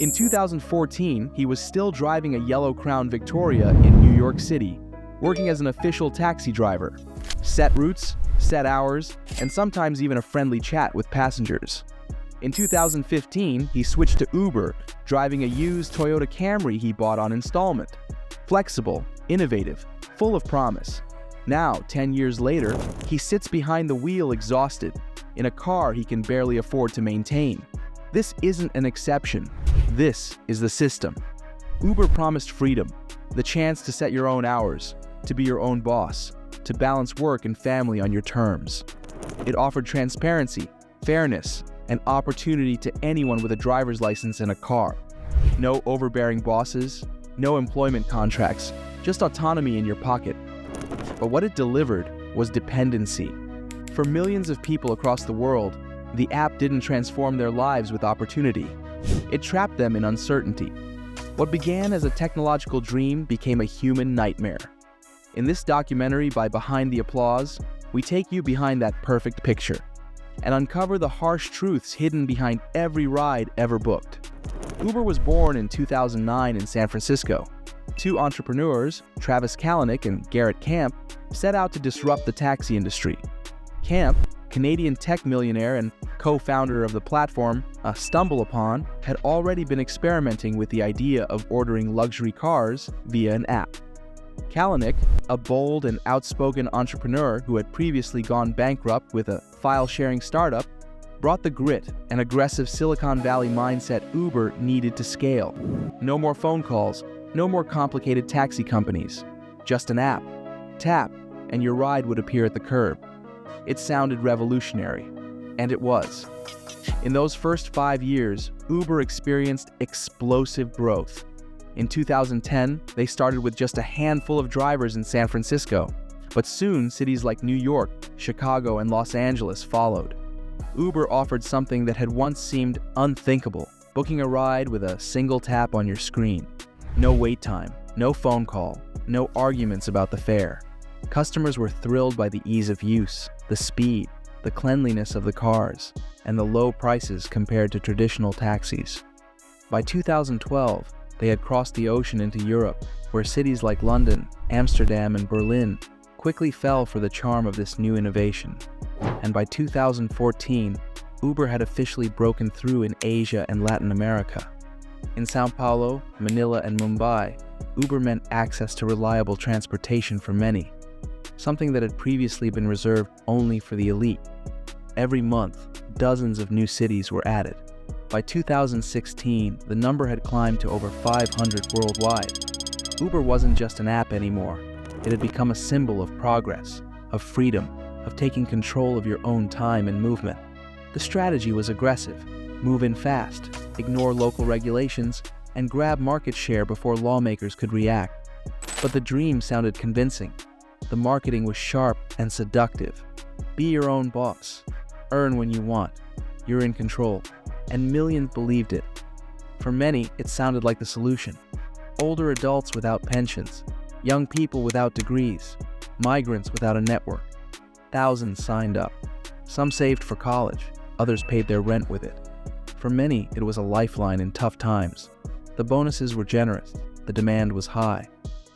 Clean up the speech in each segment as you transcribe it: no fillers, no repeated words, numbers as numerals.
In 2014, he was still driving a yellow Crown Victoria in New York City, working as an official taxi driver. Set routes, set hours, and sometimes even a friendly chat with passengers. In 2015, he switched to Uber, driving a used Toyota Camry he bought on installment. Flexible, innovative, full of promise. Now, 10 years later, he sits behind the wheel exhausted, in a car he can barely afford to maintain. This isn't an exception. This is the system. Uber promised freedom, the chance to set your own hours, to be your own boss, to balance work and family on your terms. It offered transparency, fairness, and opportunity to anyone with a driver's license and a car. No overbearing bosses, no employment contracts, just autonomy in your pocket. But what it delivered was dependency. For millions of people across the world, the app didn't transform their lives with opportunity. It trapped them in uncertainty. What began as a technological dream became a human nightmare. In this documentary by Behind the Applause, we take you behind that perfect picture and uncover the harsh truths hidden behind every ride ever booked. Uber was born in 2009 in San Francisco. Two entrepreneurs, Travis Kalanick and Garrett Camp, set out to disrupt the taxi industry. Camp, Canadian tech millionaire and co-founder of the platform StumbleUpon, had already been experimenting with the idea of ordering luxury cars via an app. Kalanick, a bold and outspoken entrepreneur who had previously gone bankrupt with a file-sharing startup, brought the grit and aggressive Silicon Valley mindset Uber needed to scale. No more phone calls, no more complicated taxi companies. Just an app. Tap, and your ride would appear at the curb. It sounded revolutionary, and it was. In those first 5 years, Uber experienced explosive growth. In 2010, they started with just a handful of drivers in San Francisco, but soon cities like New York, Chicago, and Los Angeles followed. Uber offered something that had once seemed unthinkable, booking a ride with a single tap on your screen. No wait time, no phone call, no arguments about the fare. Customers were thrilled by the ease of use, the speed, the cleanliness of the cars, and the low prices compared to traditional taxis. By 2012, they had crossed the ocean into Europe, where cities like London, Amsterdam, and Berlin quickly fell for the charm of this new innovation. And by 2014, Uber had officially broken through in Asia and Latin America. In Sao Paulo, Manila, and Mumbai, Uber meant access to reliable transportation for many, something that had previously been reserved only for the elite. Every month, dozens of new cities were added. By 2016, the number had climbed to over 500 worldwide. Uber wasn't just an app anymore. It had become a symbol of progress, of freedom, of taking control of your own time and movement. The strategy was aggressive. Move in fast, ignore local regulations, and grab market share before lawmakers could react. But the dream sounded convincing. The marketing was sharp and seductive. Be your own boss. Earn when you want. You're in control. And millions believed it. For many, it sounded like the solution. Older adults without pensions, young people without degrees, migrants without a network. Thousands signed up. Some saved for college, others paid their rent with it. For many, it was a lifeline in tough times. The bonuses were generous, the demand was high.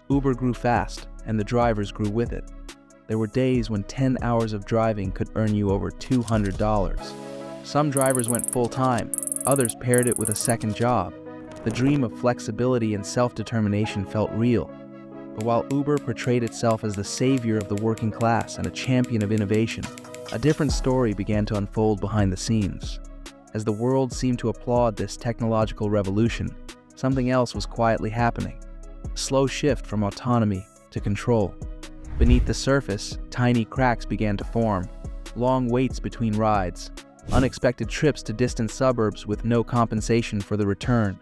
Uber grew fast, and the drivers grew with it. There were days when 10 hours of driving could earn you over $200. Some drivers went full-time, others paired it with a second job. The dream of flexibility and self-determination felt real. But while Uber portrayed itself as the savior of the working class and a champion of innovation, a different story began to unfold behind the scenes. As the world seemed to applaud this technological revolution, something else was quietly happening. A slow shift from autonomy to control. Beneath the surface, tiny cracks began to form, long waits between rides, unexpected trips to distant suburbs with no compensation for the return,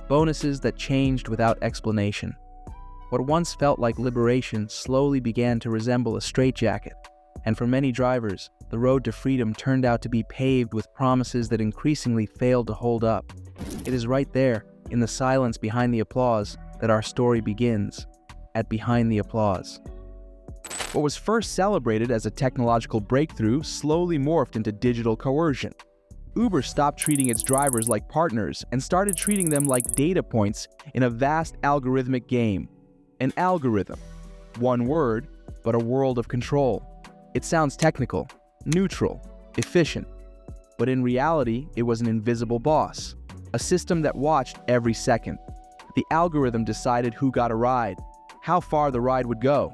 bonuses that changed without explanation. What once felt like liberation slowly began to resemble a straitjacket, and for many drivers, the road to freedom turned out to be paved with promises that increasingly failed to hold up. It is right there, in the silence behind the applause, that our story begins, at Behind the Applause. What was first celebrated as a technological breakthrough slowly morphed into digital coercion. Uber stopped treating its drivers like partners and started treating them like data points in a vast algorithmic game. An algorithm. One word, but a world of control. It sounds technical, neutral, efficient. But in reality, it was an invisible boss. A system that watched every second. The algorithm decided who got a ride, how far the ride would go,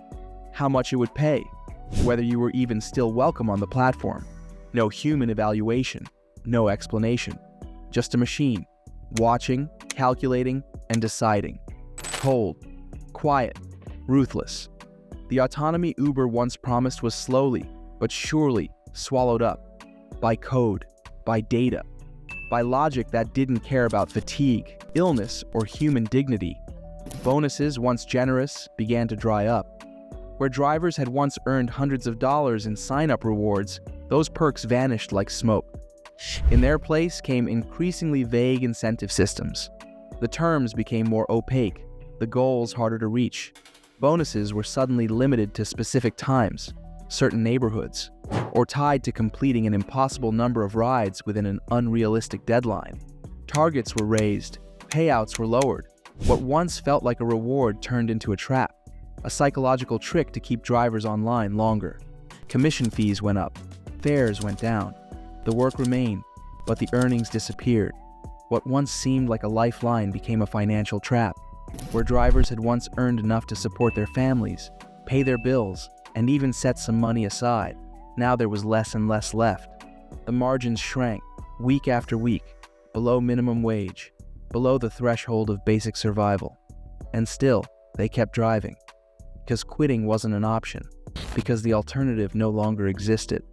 how much it would pay, whether you were even still welcome on the platform. No human evaluation, no explanation. Just a machine, watching, calculating, and deciding. Cold, quiet, ruthless. The autonomy Uber once promised was slowly, but surely, swallowed up. By code, by data, by logic that didn't care about fatigue, illness, or human dignity. Bonuses, once generous, began to dry up. Where drivers had once earned hundreds of dollars in sign-up rewards, those perks vanished like smoke. In their place came increasingly vague incentive systems. The terms became more opaque, the goals harder to reach. Bonuses were suddenly limited to specific times, certain neighborhoods, or tied to completing an impossible number of rides within an unrealistic deadline. Targets were raised, payouts were lowered. What once felt like a reward turned into a trap, a psychological trick to keep drivers online longer. Commission fees went up, fares went down. The work remained, but the earnings disappeared. What once seemed like a lifeline became a financial trap. Where drivers had once earned enough to support their families, pay their bills, and even set some money aside, now there was less and less left. The margins shrank, week after week, below minimum wage, below the threshold of basic survival. And still, they kept driving. Because quitting wasn't an option, because the alternative no longer existed.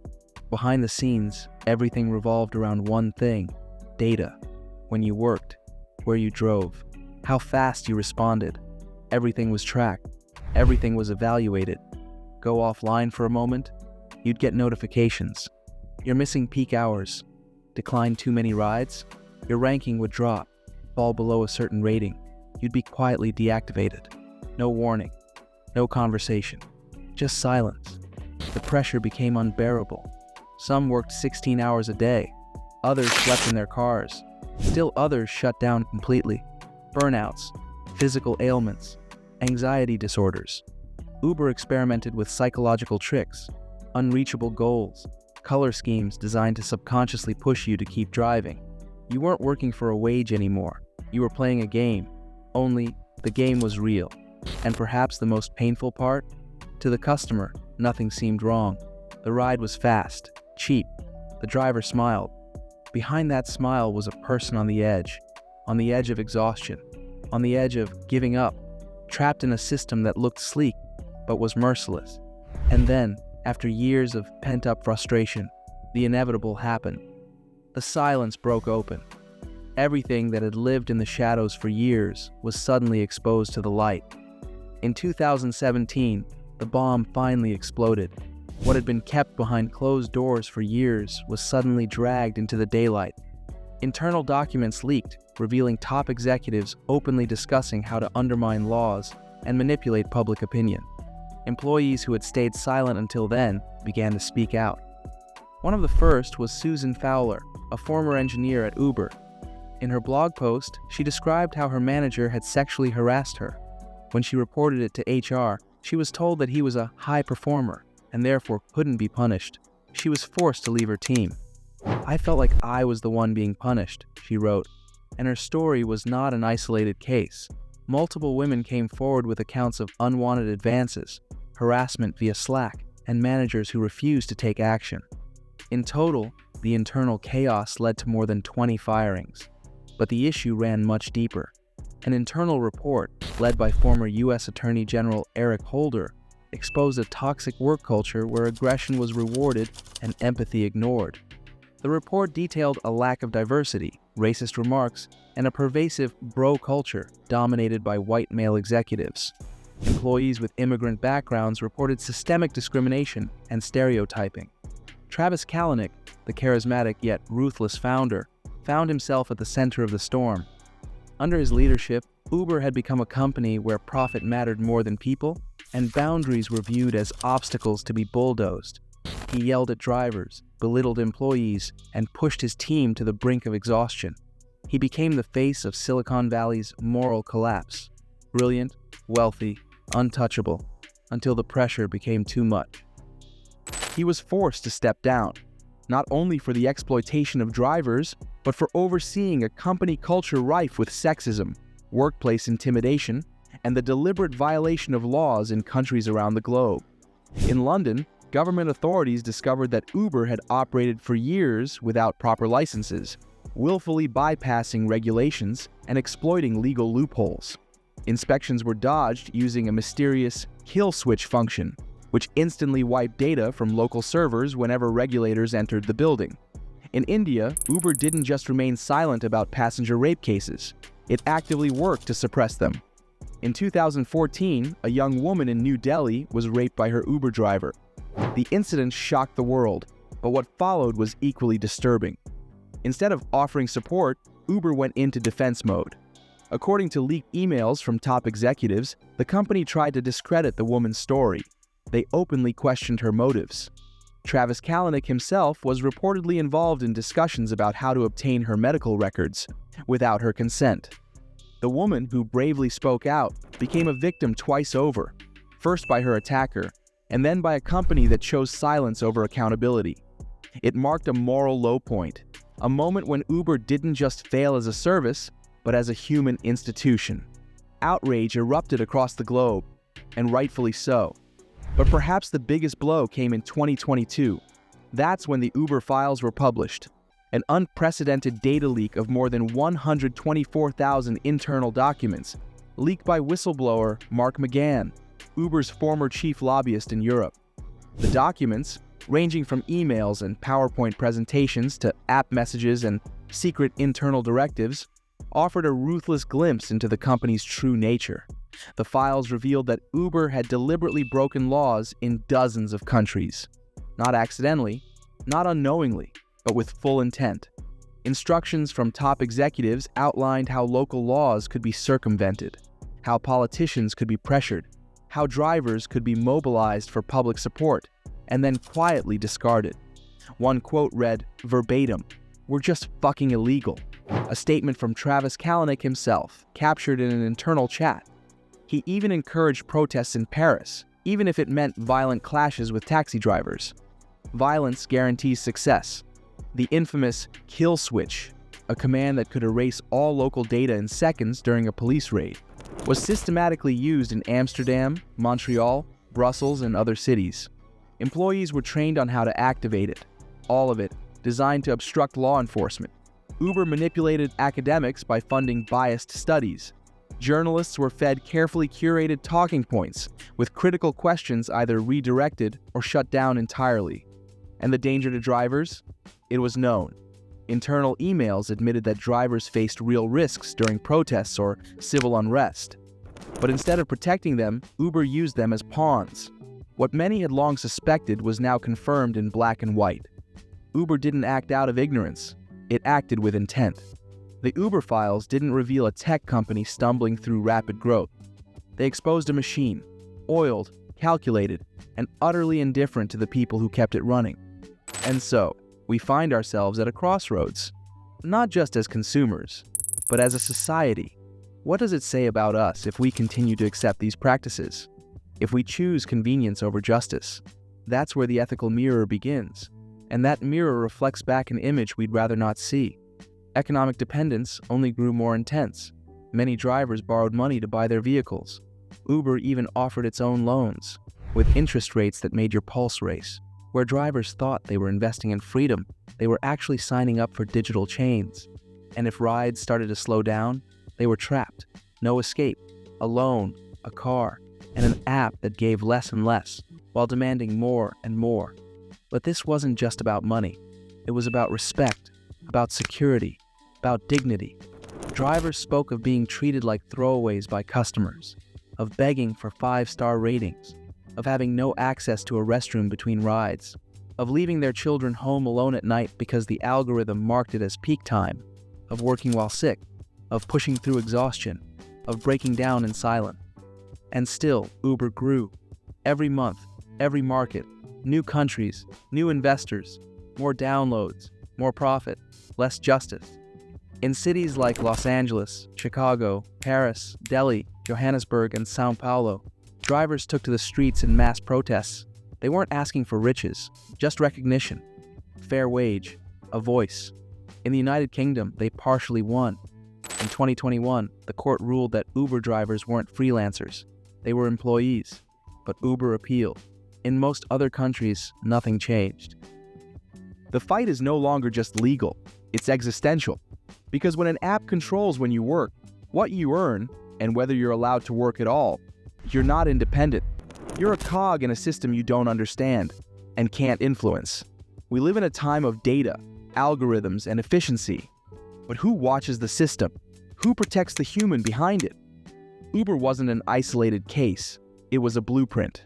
Behind the scenes, everything revolved around one thing: data. When you worked, where you drove, how fast you responded. Everything was tracked. Everything was evaluated. Go offline for a moment, you'd get notifications. You're missing peak hours. Decline too many rides, your ranking would drop. Fall below a certain rating, you'd be quietly deactivated. No warning, no conversation, just silence. The pressure became unbearable. Some worked 16 hours a day. Others slept in their cars. Still others shut down completely. Burnouts, physical ailments, anxiety disorders. Uber experimented with psychological tricks, unreachable goals, color schemes designed to subconsciously push you to keep driving. You weren't working for a wage anymore. You were playing a game, only the game was real. And perhaps the most painful part? To the customer, nothing seemed wrong. The ride was fast, cheap. The driver smiled. Behind that smile was a person on the edge of exhaustion, on the edge of giving up, trapped in a system that looked sleek but was merciless. And then, after years of pent-up frustration, the inevitable happened. The silence broke open. Everything that had lived in the shadows for years was suddenly exposed to the light. In 2017, the bomb finally exploded. What had been kept behind closed doors for years was suddenly dragged into the daylight. Internal documents leaked, revealing top executives openly discussing how to undermine laws and manipulate public opinion. Employees who had stayed silent until then began to speak out. One of the first was Susan Fowler, a former engineer at Uber. In her blog post, she described how her manager had sexually harassed her. When she reported it to HR, she was told that he was a high performer and therefore couldn't be punished. She was forced to leave her team. "I felt like I was the one being punished," she wrote. And her story was not an isolated case. Multiple women came forward with accounts of unwanted advances, harassment via Slack, and managers who refused to take action. In total, the internal chaos led to more than 20 firings. But the issue ran much deeper. An internal report, led by former U.S. Attorney General Eric Holder, exposed a toxic work culture where aggression was rewarded and empathy ignored. The report detailed a lack of diversity, racist remarks, and a pervasive bro culture dominated by white male executives. Employees with immigrant backgrounds reported systemic discrimination and stereotyping. Travis Kalanick, the charismatic yet ruthless founder, found himself at the center of the storm. Under his leadership, Uber had become a company where profit mattered more than people, and boundaries were viewed as obstacles to be bulldozed. He yelled at drivers, belittled employees, and pushed his team to the brink of exhaustion. He became the face of Silicon Valley's moral collapse. Brilliant, wealthy, untouchable, until the pressure became too much. He was forced to step down, not only for the exploitation of drivers, but for overseeing a company culture rife with sexism, workplace intimidation, and the deliberate violation of laws in countries around the globe. In London, government authorities discovered that Uber had operated for years without proper licenses, willfully bypassing regulations and exploiting legal loopholes. Inspections were dodged using a mysterious kill switch function, which instantly wiped data from local servers whenever regulators entered the building. In India, Uber didn't just remain silent about passenger rape cases. It actively worked to suppress them. In 2014, a young woman in New Delhi was raped by her Uber driver. The incident shocked the world, but what followed was equally disturbing. Instead of offering support, Uber went into defense mode. According to leaked emails from top executives, the company tried to discredit the woman's story. They openly questioned her motives. Travis Kalanick himself was reportedly involved in discussions about how to obtain her medical records without her consent. The woman, who bravely spoke out, became a victim twice over, first by her attacker, and then by a company that chose silence over accountability. It marked a moral low point, a moment when Uber didn't just fail as a service, but as a human institution. Outrage erupted across the globe, and rightfully so. But perhaps the biggest blow came in 2022. That's when the Uber files were published, an unprecedented data leak of more than 124,000 internal documents, leaked by whistleblower Mark McGann, Uber's former chief lobbyist in Europe. The documents, ranging from emails and PowerPoint presentations to app messages and secret internal directives, offered a ruthless glimpse into the company's true nature. The files revealed that Uber had deliberately broken laws in dozens of countries. Not accidentally, not unknowingly, but with full intent. Instructions from top executives outlined how local laws could be circumvented, how politicians could be pressured, how drivers could be mobilized for public support, and then quietly discarded. One quote read, verbatim, "We're just fucking illegal." A statement from Travis Kalanick himself, captured in an internal chat. He even encouraged protests in Paris, even if it meant violent clashes with taxi drivers. Violence guarantees success. The infamous kill switch, a command that could erase all local data in seconds during a police raid, was systematically used in Amsterdam, Montreal, Brussels, and other cities. Employees were trained on how to activate it, all of it designed to obstruct law enforcement. Uber manipulated academics by funding biased studies. Journalists were fed carefully curated talking points, with critical questions either redirected or shut down entirely. And the danger to drivers? It was known. Internal emails admitted that drivers faced real risks during protests or civil unrest. But instead of protecting them, Uber used them as pawns. What many had long suspected was now confirmed in black and white. Uber didn't act out of ignorance. It acted with intent. The Uber files didn't reveal a tech company stumbling through rapid growth. They exposed a machine, oiled, calculated, and utterly indifferent to the people who kept it running. And so, we find ourselves at a crossroads, not just as consumers, but as a society. What does it say about us if we continue to accept these practices? If we choose convenience over justice? That's where the ethical mirror begins, and that mirror reflects back an image we'd rather not see. Economic dependence only grew more intense. Many drivers borrowed money to buy their vehicles. Uber even offered its own loans, with interest rates that made your pulse race. Where drivers thought they were investing in freedom, they were actually signing up for digital chains. And if rides started to slow down, they were trapped. No escape, a loan, a car, and an app that gave less and less, while demanding more and more. But this wasn't just about money. It was about respect, about security, about dignity. Drivers spoke of being treated like throwaways by customers, of begging for 5-star ratings, of having no access to a restroom between rides, of leaving their children home alone at night because the algorithm marked it as peak time, of working while sick, of pushing through exhaustion, of breaking down in silence. And still, Uber grew. Every month, every market, New countries, new investors, more downloads, more profit, less justice. In cities like Los Angeles, Chicago, Paris, Delhi, Johannesburg, and São Paulo, drivers took to the streets in mass protests. They weren't asking for riches, just recognition, fair wage, a voice. In the United Kingdom, they partially won. In 2021, the court ruled that Uber drivers weren't freelancers. They were employees, but Uber appealed. In most other countries, nothing changed. The fight is no longer just legal, it's existential. Because when an app controls when you work, what you earn, and whether you're allowed to work at all, you're not independent. You're a cog in a system you don't understand and can't influence. We live in a time of data, algorithms, and efficiency. But who watches the system? Who protects the human behind it? Uber wasn't an isolated case. It was a blueprint.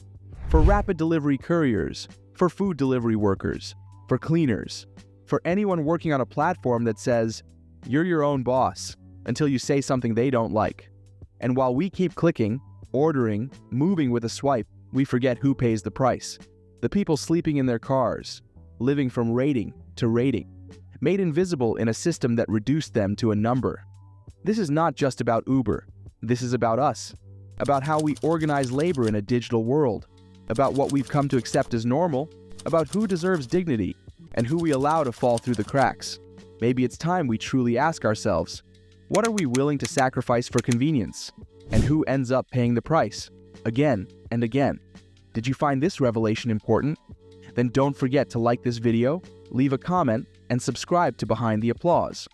For rapid delivery couriers, for food delivery workers, for cleaners, for anyone working on a platform that says, you're your own boss, until you say something they don't like. And while we keep clicking, ordering, moving with a swipe, we forget who pays the price. The people sleeping in their cars, living from rating to rating, made invisible in a system that reduced them to a number. This is not just about Uber. This is about us, about how we organize labor in a digital world, about what we've come to accept as normal, about who deserves dignity, and who we allow to fall through the cracks. Maybe it's time we truly ask ourselves, what are we willing to sacrifice for convenience? And who ends up paying the price? Again and again. Did you find this revelation important? Then don't forget to like this video, leave a comment, and subscribe to Behind the Applause.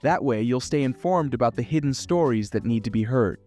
That way you'll stay informed about the hidden stories that need to be heard.